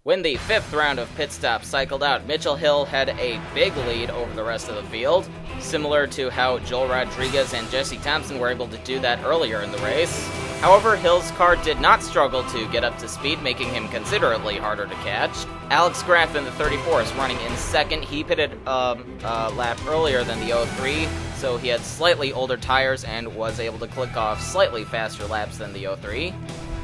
When the 5th round of pit stops cycled out, Mitchell Hill had a big lead over the rest of the field, similar to how Joel Rodriguez and Jesse Thompson were able to do that earlier in the race. However, Hill's car did not struggle to get up to speed, making him considerably harder to catch. Alex Graf in the 34 is running in second. He pitted a lap earlier than the 03, so he had slightly older tires and was able to click off slightly faster laps than the 03.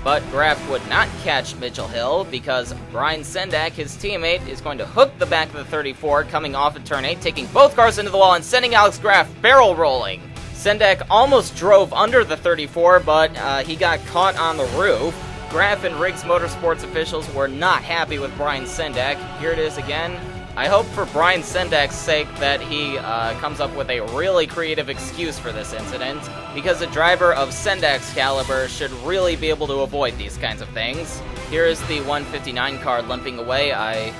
But Graf would not catch Mitchell Hill because Brian Sendak, his teammate, is going to hook the back of the 34 coming off of turn 8, taking both cars into the wall and sending Alex Graf barrel rolling. Sendak almost drove under the 34, but he got caught on the roof. Graf and Riggs Motorsports officials were not happy with Brian Sendak. Here it is again. I hope for Brian Sendak's sake that he comes up with a really creative excuse for this incident, because a driver of Sendak's caliber should really be able to avoid these kinds of things. Here is the 159 car limping away. I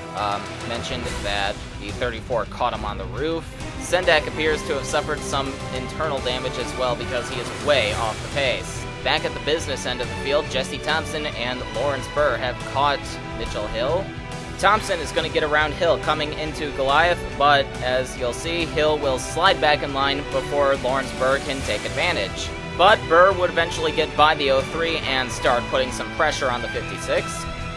mentioned that the 34 caught him on the roof. Sendak appears to have suffered some internal damage as well because he is way off the pace. Back at the business end of the field, Jesse Thompson and Lawrence Burr have caught Mitchell Hill. Thompson is going to get around Hill coming into Goliath, but as you'll see, Hill will slide back in line before Lawrence Burr can take advantage. But Burr would eventually get by the 03 and start putting some pressure on the 56.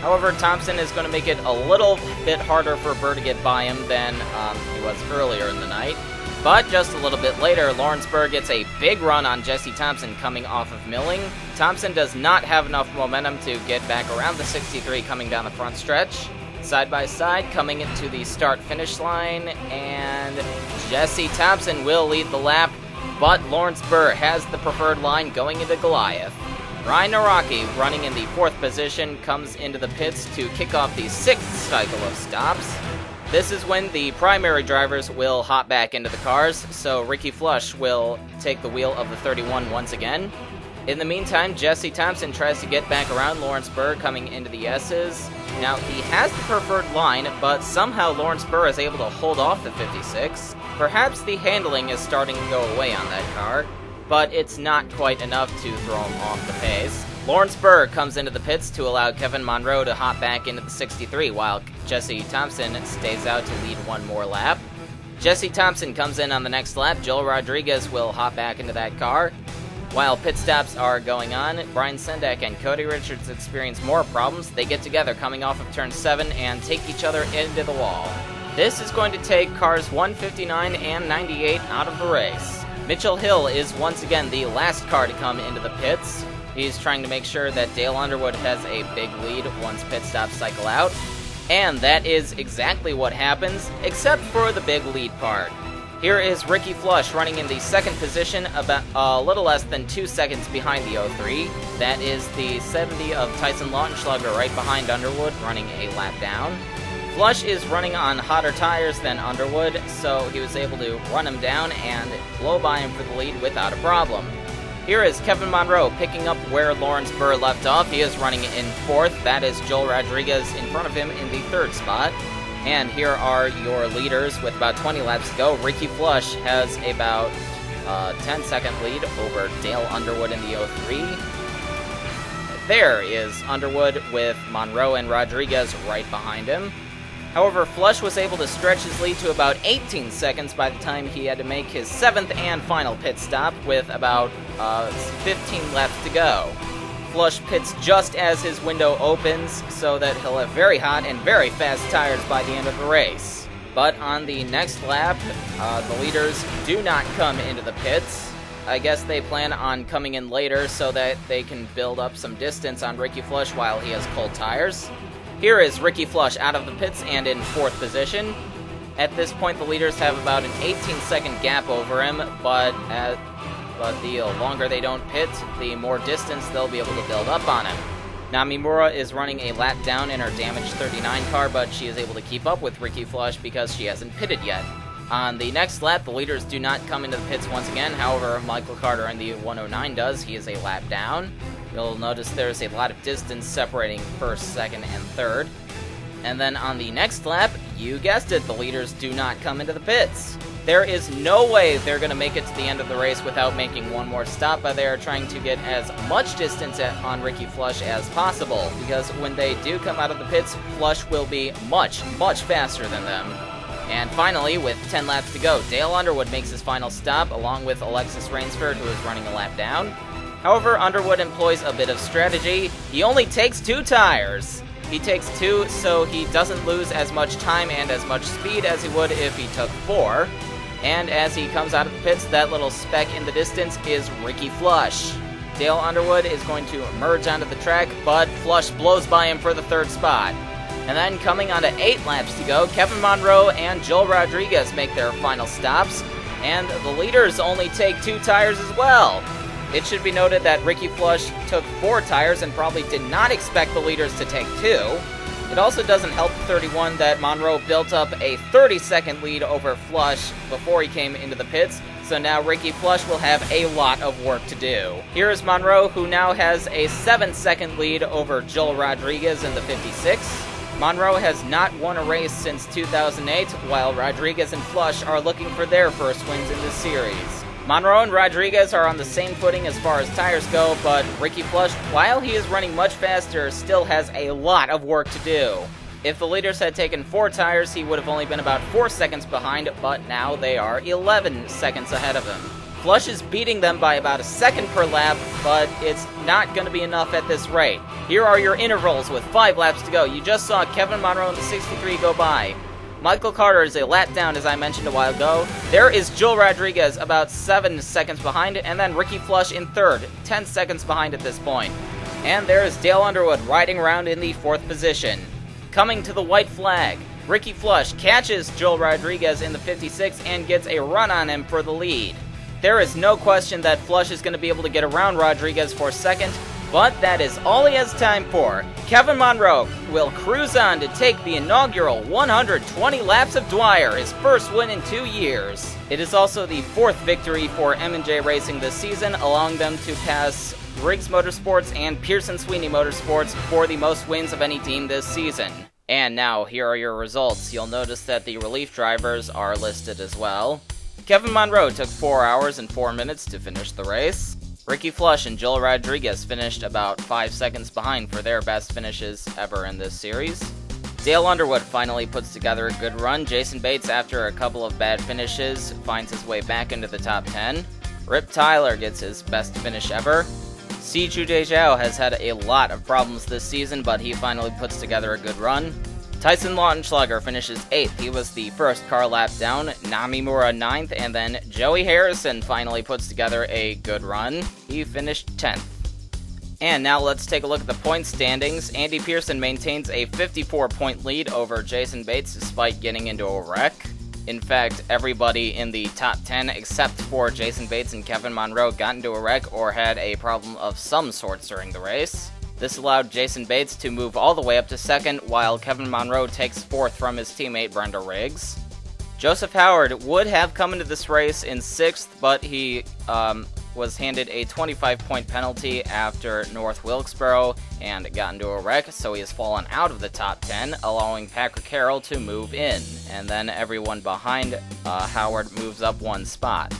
However, Thompson is going to make it a little bit harder for Burr to get by him than he was earlier in the night. But just a little bit later, Lawrence Burr gets a big run on Jesse Thompson coming off of milling. Thompson does not have enough momentum to get back around the 63 coming down the front stretch. Side by side, coming into the start-finish line, and Jesse Thompson will lead the lap, but Lawrence Burr has the preferred line going into Goliath. Ryan Naraki, running in the 4th position, comes into the pits to kick off the 6th cycle of stops. This is when the primary drivers will hop back into the cars, so Ricky Flush will take the wheel of the 31 once again. In the meantime, Jesse Thompson tries to get back around Lawrence Burr coming into the S's. Now, he has the preferred line, but somehow Lawrence Burr is able to hold off the 56. Perhaps the handling is starting to go away on that car, but it's not quite enough to throw him off the pace. Lawrence Burr comes into the pits to allow Kevin Monroe to hop back into the 63, while Jesse Thompson stays out to lead one more lap. Jesse Thompson comes in on the next lap. Joel Rodriguez will hop back into that car. While pit stops are going on, Brian Sendak and Cody Richards experience more problems. They get together coming off of turn 7 and take each other into the wall. This is going to take cars 159 and 98 out of the race. Mitchell Hill is once again the last car to come into the pits. He's trying to make sure that Dale Underwood has a big lead once pit stops cycle out. And that is exactly what happens, except for the big lead part. Here is Ricky Flush running in the 2nd position, about a little less than 2 seconds behind the 03. That is the 70 of Tyson Lautenschlager right behind Underwood, running a lap down. Flush is running on hotter tires than Underwood, so he was able to run him down and blow by him for the lead without a problem. Here is Kevin Monroe picking up where Lawrence Burr left off. He is running in 4th. That is Joel Rodriguez in front of him in the 3rd spot. And here are your leaders with about 20 laps to go. Ricky Flush has about a 10-second lead over Dale Underwood in the 03. There is Underwood with Monroe and Rodriguez right behind him. However, Flush was able to stretch his lead to about 18 seconds by the time he had to make his 7th and final pit stop with about 15 laps to go. Flush pits just as his window opens so that he'll have very hot and very fast tires by the end of the race. But on the next lap, the leaders do not come into the pits. I guess they plan on coming in later so that they can build up some distance on Ricky Flush while he has cold tires. Here is Ricky Flush out of the pits and in 4th position. At this point, the leaders have about an 18-second gap over him, but the longer they don't pit, the more distance they'll be able to build up on him. Namimura is running a lap down in her damaged 39 car, but she is able to keep up with Ricky Flush because she hasn't pitted yet. On the next lap, the leaders do not come into the pits once again. However, Michael Carter in the 109 does. He is a lap down. You'll notice there's a lot of distance separating 1st, 2nd, and 3rd. And then on the next lap, you guessed it, the leaders do not come into the pits. There is no way they're going to make it to the end of the race without making one more stop, but they are trying to get as much distance on Ricky Flush as possible, because when they do come out of the pits, Flush will be much, much faster than them. And finally, with 10 laps to go, Dale Underwood makes his final stop, along with Alexis Rainsford, who is running a lap down. However, Underwood employs a bit of strategy. He only takes 2 tires. He takes 2 so he doesn't lose as much time and as much speed as he would if he took 4. And as he comes out of the pits, that little speck in the distance is Ricky Flush. Dale Underwood is going to merge onto the track, but Flush blows by him for the 3rd spot. And then coming on to 8 laps to go, Kevin Monroe and Joel Rodriguez make their final stops, and the leaders only take 2 tires as well. It should be noted that Ricky Flush took 4 tires and probably did not expect the leaders to take 2. It also doesn't help 31 that Monroe built up a 30-second lead over Flush before he came into the pits, so now Ricky Flush will have a lot of work to do. Here is Monroe, who now has a 7-second lead over Joel Rodriguez in the 56. Monroe has not won a race since 2008, while Rodriguez and Flush are looking for their first wins in this series. Monroe and Rodriguez are on the same footing as far as tires go, but Ricky Flush, while he is running much faster, still has a lot of work to do. If the leaders had taken 4 tires, he would have only been about 4 seconds behind, but now they are 11 seconds ahead of him. Flush is beating them by about a second per lap, but it's not going to be enough at this rate. Here are your intervals with 5 laps to go. You just saw Kevin Monroe in the 63 go by. Michael Carter is a lap down, as I mentioned a while ago. There is Joel Rodriguez about 7 seconds behind, and then Ricky Flush in 3rd, 10 seconds behind at this point. And there is Dale Underwood riding around in the 4th position. Coming to the white flag, Ricky Flush catches Joel Rodriguez in the 56 and gets a run on him for the lead. There is no question that Flush is going to be able to get around Rodriguez for 2nd, but that is all he has time for. Kevin Monroe will cruise on to take the inaugural 120 laps of Dwyer, his first win in 2 years. It is also the 4th victory for M&J Racing this season, allowing them to pass Briggs Motorsports and Pearson Sweeney Motorsports for the most wins of any team this season. And now, here are your results. You'll notice that the relief drivers are listed as well. Kevin Monroe took 4 hours and 4 minutes to finish the race. Ricky Flush and Joel Rodriguez finished about 5 seconds behind for their best finishes ever in this series. Dale Underwood finally puts together a good run. Jason Bates, after a couple of bad finishes, finds his way back into the top 10. Rip Tyler gets his best finish ever. Siju Dejao has had a lot of problems this season, but he finally puts together a good run. Tyson Lautenschlager finishes 8th. He was the first car lap down. Namimura 9th, and then Joey Harrison finally puts together a good run. He finished 10th. And now let's take a look at the point standings. Andy Pearson maintains a 54-point lead over Jason Bates despite getting into a wreck. In fact, everybody in the top 10 except for Jason Bates and Kevin Monroe got into a wreck or had a problem of some sorts during the race. This allowed Jason Bates to move all the way up to 2nd, while Kevin Monroe takes 4th from his teammate Brenda Riggs. Joseph Howard would have come into this race in 6th, but he was handed a 25-point penalty after North Wilkesboro and got into a wreck, so he has fallen out of the top 10, allowing Patrick Carroll to move in. And then everyone behind Howard moves up 1 spot.